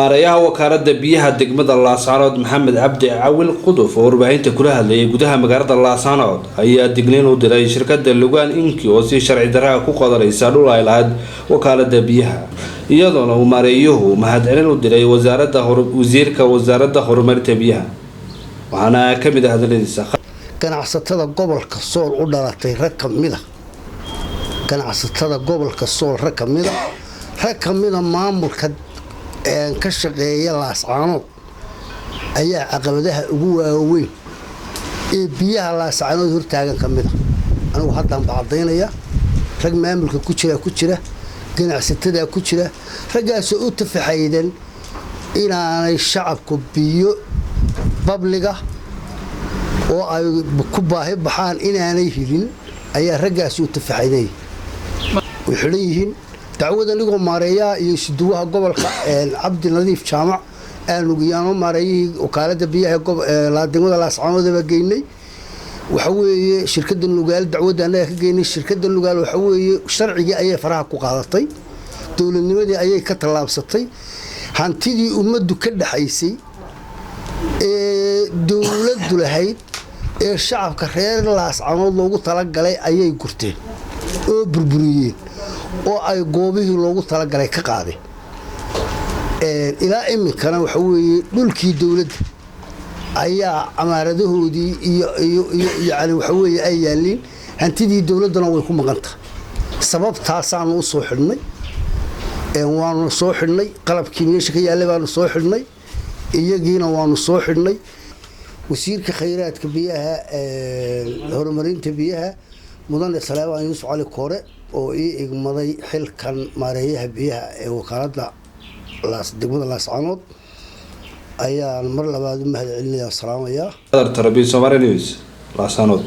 Maarayaha wakaaladda biyaha degmada Laascaanood Maxamed Cabdi Caawil Quduf oo warbaahinta kula hadlayay gudaha magaalada Laascaanood ayaa digniin u diray shirkadda Lugaan Inki oo si sharci darro ku qadanaysa dhul ay lahayd wakaaladda biyaha iyadoona uu maareeyuhu mahadcelin u diray wasiirka wasaaradda horumarinta biyaha waxaana ka mid ah hadaladiisa ganacsatada gobolka Sool u dhalatay rag kamid ah ganacsatada gobolka Sool rag kamid ah maamulka ka shaqeeya Laascaanood ayaa caqabadaha ugu waaweyn ee biyaha Laascaanood hortaagan kamid ah anigu haddaan bacdaynaya rag maamulka ku jira ganacsatada ku jira ragaas oo tafaxaydan inaanay shacabku biyo babliga oo ay ku baahi baxaan inaanay helin ayaa ragaas oo tafaxayday wuxuu leeyihiin dacwada nigo maareeyaa iyo siduwaha gobolka Cabdi Nadiif Jaamac aanu giyaano maareeyay wakaaladda biyaha degmada Laascaanood ba geynay waxa weeye shirkadda Lugaal dacwadana ka geynay shirkadda Lugaal waxa weeye sharciga ay faraha ku qaadatay dawladnimadii ayay ka talaabsatay hantidii ummaddu ka dhaxaysay ee dawladdu lahayd ee shacabka reer Laascaanood loogu talagalay ayay gurteen oo burburiyeen oo ay goobihii loogu talagalay ka qaadeen ilaa iminkana waxa weeye dhulkii dawladda ayaa amaaradahoodii iyo yani waxa weeye ay yaalin hantidii dawladana way ku maqanta sababtaasaan u soo xidhnay waanu soo xidhnay qalabkii meesha ka yaalay baanu soo xidhnay iyagiina waanu soo xidhnay wasiirka khayraadka biyaha horumarinta biyaha mudane Salaamaan Yuusuf Cali Koore oo igmaday xilkan maareeyaha biyaha ee wakaaladda degmada Laascaanood ayaa mar labaad u mahadcelinayaa salaamaya Tarabiil Soomaali News Laascaanood.